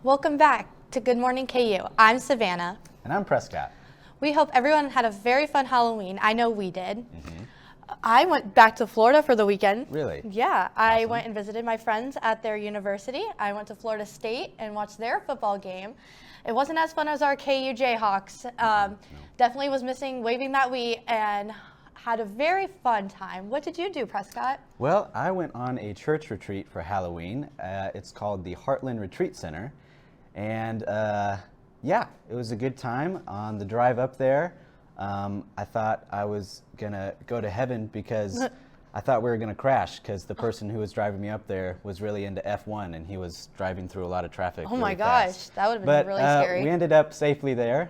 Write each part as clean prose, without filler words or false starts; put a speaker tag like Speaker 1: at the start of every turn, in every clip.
Speaker 1: Welcome back to Good Morning KU. I'm Savannah.
Speaker 2: And I'm Prescott.
Speaker 1: We hope everyone had a very fun Halloween. I know we did. I went back to Florida for the weekend.
Speaker 2: Really?
Speaker 1: Yeah, I
Speaker 2: Awesome.
Speaker 1: went and visited my friends at their university. I went to Florida State and watched their football game. It wasn't as fun as our KU Jayhawks. Definitely was missing waving that wheat and had a very fun time. What did you do, Prescott?
Speaker 2: Well, I went on a church retreat for Halloween. It's called the Heartland Retreat Center. And yeah, it was a good time. On the drive up there, I thought I was going to go to heaven because I thought we were going to crash because the person who was driving me up there was really into F1 and he was driving through a lot of traffic.
Speaker 1: Oh my
Speaker 2: really
Speaker 1: gosh,
Speaker 2: fast.
Speaker 1: that would have been really scary.
Speaker 2: We ended up safely there.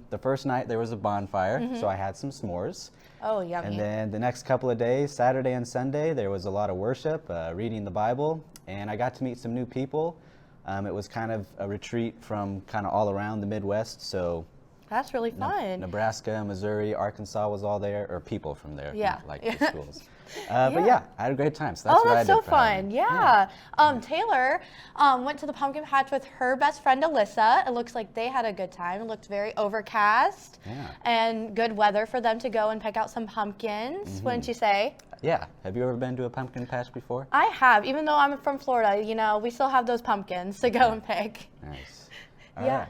Speaker 2: The first night there was a bonfire, so I had some s'mores.
Speaker 1: Oh, yummy.
Speaker 2: And then the next couple of days, Saturday and Sunday, there was a lot of worship, reading the Bible, and I got to meet some new people. It was kind of a retreat from kind of all around the Midwest, so
Speaker 1: That's really fun.
Speaker 2: Nebraska, Missouri, Arkansas was all there, or people from there,
Speaker 1: Yeah.
Speaker 2: not like the schools. But yeah, I had a great time, so that's
Speaker 1: Oh,
Speaker 2: what I
Speaker 1: that's
Speaker 2: did
Speaker 1: so
Speaker 2: for
Speaker 1: fun.
Speaker 2: Halloween.
Speaker 1: Yeah. Taylor went to the pumpkin patch with her best friend, Alyssa. It looks like they had a good time. It looked very overcast and good weather for them to go and pick out some pumpkins, wouldn't you say?
Speaker 2: Yeah. Have you ever been to a pumpkin patch before?
Speaker 1: I have. Even though I'm from Florida, we still have those pumpkins to go and pick.
Speaker 2: Nice.
Speaker 1: Yeah.
Speaker 2: All right.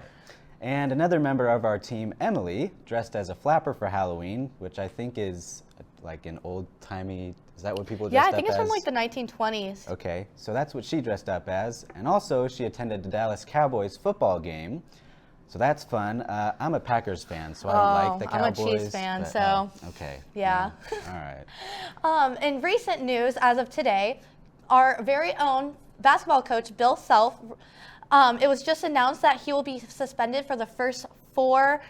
Speaker 2: And another member of our team, Emily, dressed as a flapper for Halloween, which I think is like an old-timey, is that what people dress
Speaker 1: Yeah,
Speaker 2: up
Speaker 1: I think it's
Speaker 2: as?
Speaker 1: from like the 1920s.
Speaker 2: Okay, so that's what she dressed up as. And also, she attended the Dallas Cowboys football game. So that's fun. I'm a Packers fan, so I don't like the Cowboys.
Speaker 1: I'm a Chiefs fan,
Speaker 2: but,
Speaker 1: so.
Speaker 2: Okay.
Speaker 1: Yeah.
Speaker 2: All right.
Speaker 1: In recent news, as of today, our very own basketball coach, Bill Self, it was just announced that he will be suspended for the first four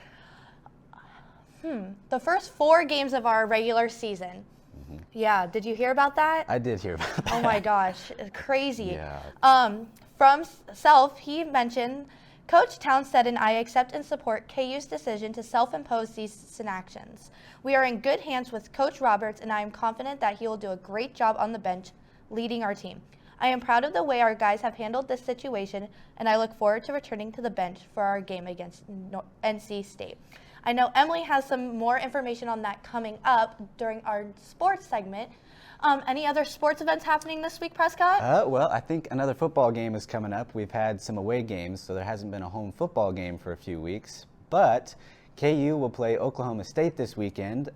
Speaker 1: games of our regular season. Yeah, did you hear about that?
Speaker 2: I did hear about that.
Speaker 1: Oh my gosh, it's crazy.
Speaker 2: Yeah.
Speaker 1: From Self, he mentioned, Coach Townsend and I accept and support KU's decision to self-impose these actions. We are in good hands with Coach Roberts, and I am confident that he will do a great job on the bench leading our team. I am proud of the way our guys have handled this situation, and I look forward to returning to the bench for our game against NC State. I know Emily has some more information on that coming up during our sports segment. Any other sports events happening this week, Prescott?
Speaker 2: Well, I think another football game is coming up. We've had some away games, so there hasn't been a home football game for a few weeks. But KU will play Oklahoma State this weekend.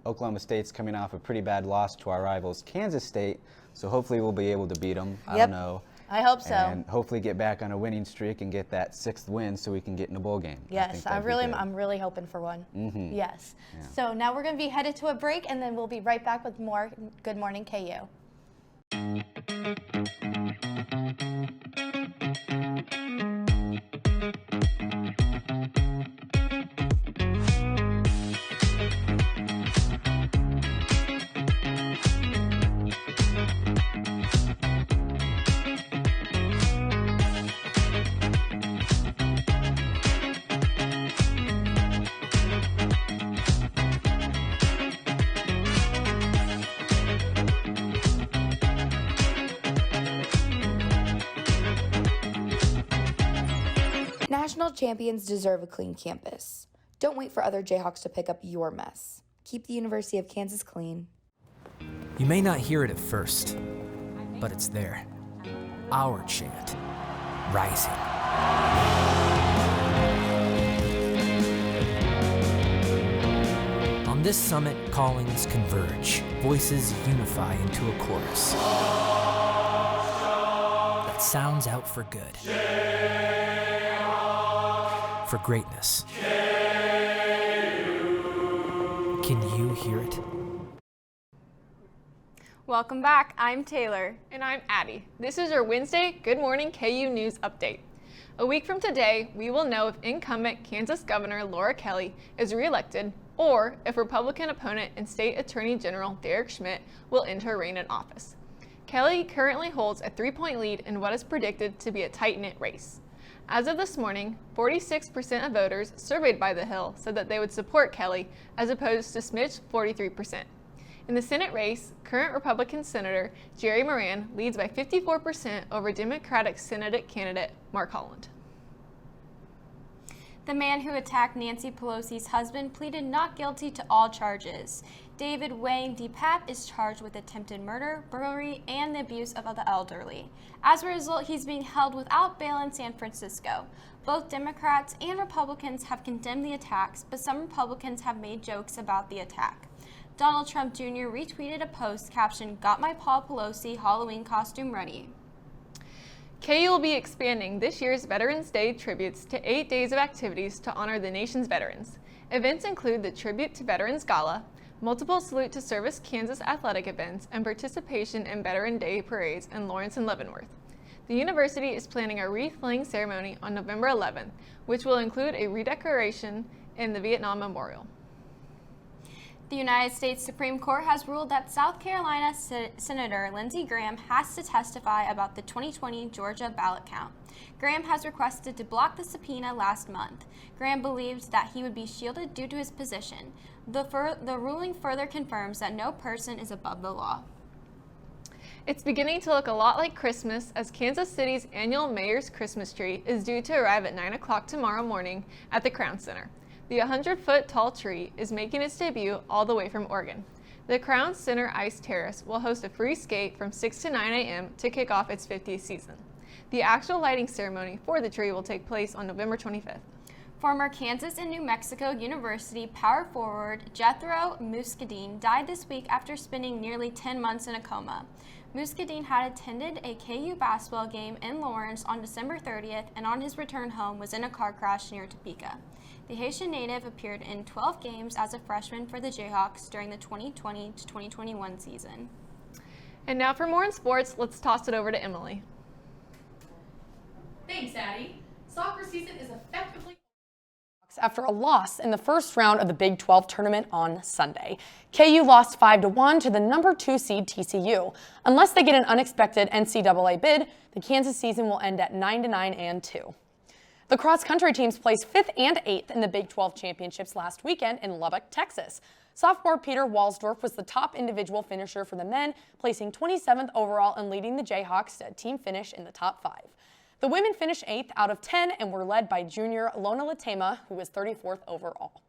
Speaker 2: Oklahoma State's coming off a pretty bad loss to our rivals, Kansas State, so hopefully we'll be able to beat them. I don't know.
Speaker 1: I hope so.
Speaker 2: And hopefully get back on a winning streak and get that 6th win so we can get in a bowl game.
Speaker 1: Yes, I'm really hoping for one. Yes.
Speaker 2: Yeah.
Speaker 1: So now we're going to be headed to a break, and then we'll be right back with more Good Morning KU.
Speaker 3: National champions deserve a clean campus. Don't wait for other Jayhawks to pick up your mess. Keep the University of Kansas clean.
Speaker 4: You may not hear it at first, but it's there. Our chant, rising. On this summit, callings converge, voices unify into a chorus that sounds out for good. For greatness. Can you hear it?
Speaker 5: Welcome back. I'm Taylor. And I'm Addie. This is your Wednesday Good Morning KU News Update. A week from today, we will know if incumbent Kansas Governor Laura Kelly is reelected or if Republican opponent and State Attorney General Derek Schmidt will end her reign in office. Kelly currently holds a 3-point lead in what is predicted to be a tight-knit race. As of this morning, 46% of voters surveyed by The Hill said that they would support Kelly, as opposed to Schmidt's 43%. In the Senate race, current Republican Senator Jerry Moran leads by 54% over Democratic Senate candidate Mark Holland.
Speaker 6: The man who attacked Nancy Pelosi's husband pleaded not guilty to all charges. David Wayne DePape is charged with attempted murder, burglary, and the abuse of the elderly. As a result, he's being held without bail in San Francisco. Both Democrats and Republicans have condemned the attacks, but some Republicans have made jokes about the attack. Donald Trump Jr. retweeted a post captioned, "Got my Paul Pelosi Halloween costume ready."
Speaker 5: KU will be expanding this year's Veterans Day tributes to 8 days of activities to honor the nation's veterans. Events include the Tribute to Veterans Gala, multiple Salute to Service Kansas athletic events, and participation in Veteran Day parades in Lawrence and Leavenworth. The university is planning a wreath-laying ceremony on November 11th, which will include a redecoration in the Vietnam Memorial.
Speaker 6: The United States Supreme Court has ruled that South Carolina Senator Lindsey Graham has to testify about the 2020 Georgia ballot count. Graham has requested to block the subpoena last month. Graham believes that he would be shielded due to his position. The ruling further confirms that no person is above the law.
Speaker 5: It's beginning to look a lot like Christmas as Kansas City's annual Mayor's Christmas tree is due to arrive at 9 o'clock tomorrow morning at the Crown Center. The 100-foot tall tree is making its debut all the way from Oregon. The Crown Center Ice Terrace will host a free skate from 6 to 9 a.m. to kick off its 50th season. The actual lighting ceremony for the tree will take place on November 25th.
Speaker 6: Former Kansas and New Mexico University power forward Jethro Muscadine died this week after spending nearly 10 months in a coma. Muscadine had attended a KU basketball game in Lawrence on December 30th and on his return home was in a car crash near Topeka. The Haitian native appeared in 12 games as a freshman for the Jayhawks during the 2020 to 2021 season.
Speaker 5: And now for more in sports, let's toss it over to Emily.
Speaker 7: Thanks, Addie. Soccer season is effectively after a loss in the first round of the Big 12 tournament on Sunday. KU lost 5-1 to the number 2 seed TCU. Unless they get an unexpected NCAA bid, the Kansas season will end at 9-9-2. The cross-country teams placed 5th and 8th in the Big 12 championships last weekend in Lubbock, Texas. Sophomore Peter Walsdorf was the top individual finisher for the men, placing 27th overall and leading the Jayhawks to a team finish in the top 5. The women finished 8th out of 10 and were led by junior Lona Latema, who was 34th overall.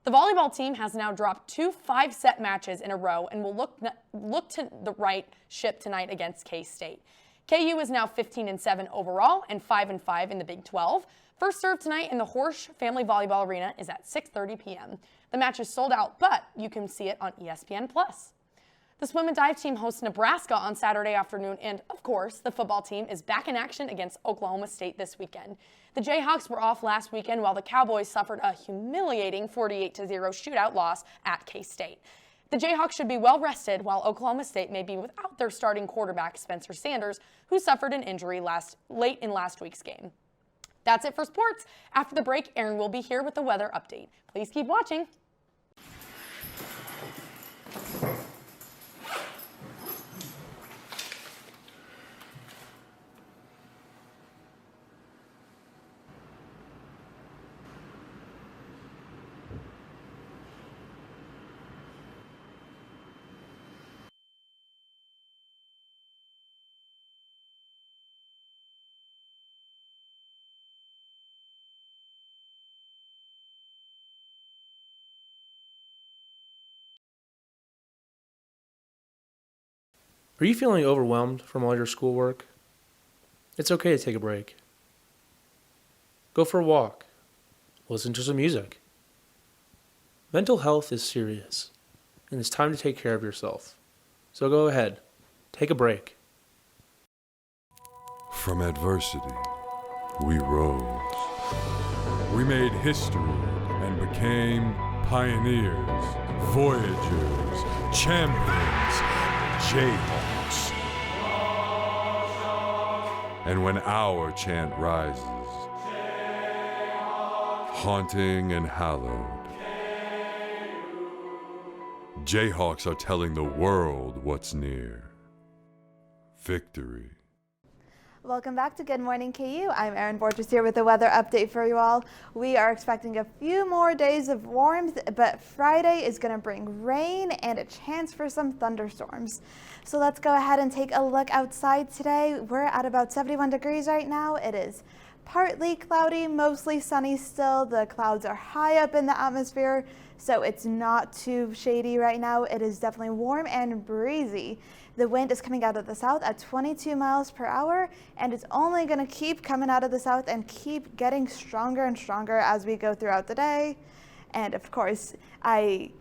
Speaker 7: The volleyball team has now dropped 2 5-set matches in a row and will look to the right ship tonight against K-State. KU is now 15-7 overall and 5-5 in the Big 12. First serve tonight in the Horsch Family Volleyball Arena is at 6:30 p.m. The match is sold out, but you can see it on ESPN+. The swim and dive team hosts Nebraska on Saturday afternoon, and of course, the football team is back in action against Oklahoma State this weekend. The Jayhawks were off last weekend while the Cowboys suffered a humiliating 48-0 shootout loss at K-State. The Jayhawks should be well rested, while Oklahoma State may be without their starting quarterback Spencer Sanders, who suffered an injury late in last week's game. That's it for sports. After the break, Aaron will be here with the weather update. Please keep watching.
Speaker 8: Are you feeling overwhelmed from all your schoolwork? It's okay to take a break. Go for a walk. Listen to some music. Mental health is serious, and it's time to take care of yourself. So go ahead, take a break.
Speaker 9: From adversity, we rose. We made history and became pioneers, voyagers, champions, Jayhawks. And when our chant rises, haunting and hallowed, Jayhawks are telling the world what's near. Victory.
Speaker 1: Welcome back to Good Morning KU. I'm Erin Borges here with a weather update for you all. We are expecting a few more days of warmth, but Friday is going to bring rain and a chance for some thunderstorms. So let's go ahead and take a look outside today. We're at about 71 degrees right now. It is partly cloudy, mostly sunny still. The clouds are high up in the atmosphere, so it's not too shady right now. It is definitely warm and breezy. The wind is coming out of the south at 22 miles per hour, and it's only going to keep coming out of the south and keep getting stronger and stronger as we go throughout the day. And of course, I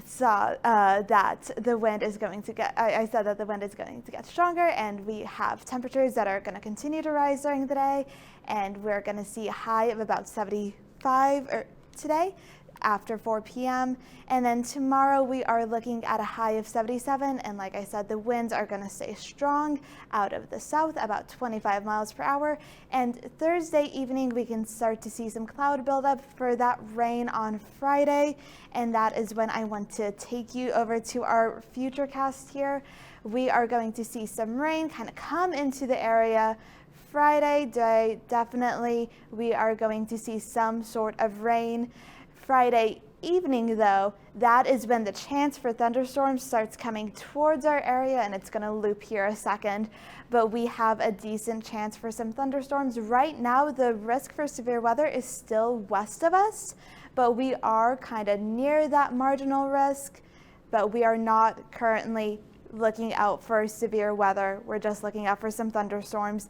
Speaker 1: saw that the wind is going to get, I said that the wind is going to get stronger, and we have temperatures that are going to continue to rise during the day, and we're going to see a high of about 75 today after 4 p.m. And then tomorrow we are looking at a high of 77, and like I said, the winds are going to stay strong out of the south, about 25 miles per hour. And Thursday evening we can start to see some cloud buildup for that rain on Friday, and that is when I want to take you over to our futurecast here. We are going to see some rain kind of come into the area Friday day. Definitely we are going to see some sort of rain. Friday evening, though, that is when the chance for thunderstorms starts coming towards our area, and it's going to loop here a second, but we have a decent chance for some thunderstorms. Right now, the risk for severe weather is still west of us, but we are kind of near that marginal risk, but we are not currently looking out for severe weather. We're just looking out for some thunderstorms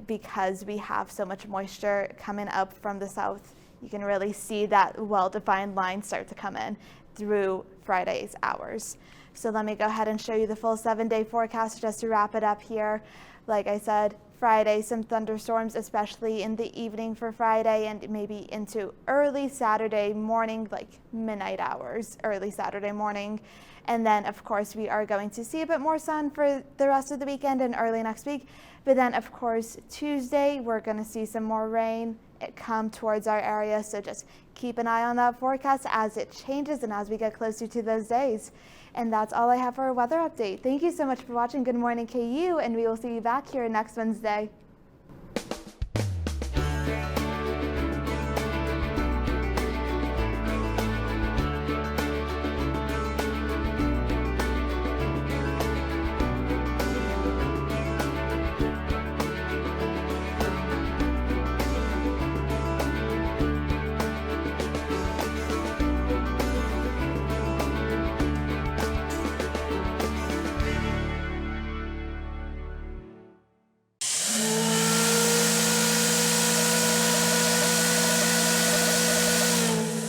Speaker 1: because we have so much moisture coming up from the south. You can really see that well-defined line start to come in through Friday's hours. So let me go ahead and show you the full 7-day forecast just to wrap it up here. Like I said, Friday, some thunderstorms, especially in the evening for Friday and maybe into early Saturday morning, like midnight hours, early Saturday morning. And then, of course, we are going to see a bit more sun for the rest of the weekend and early next week. But then, of course, Tuesday, we're going to see some more rain come towards our area. So just keep an eye on that forecast as it changes and as we get closer to those days. And that's all I have for a weather update. Thank you so much for watching Good Morning KU, and we will see you back here next Wednesday.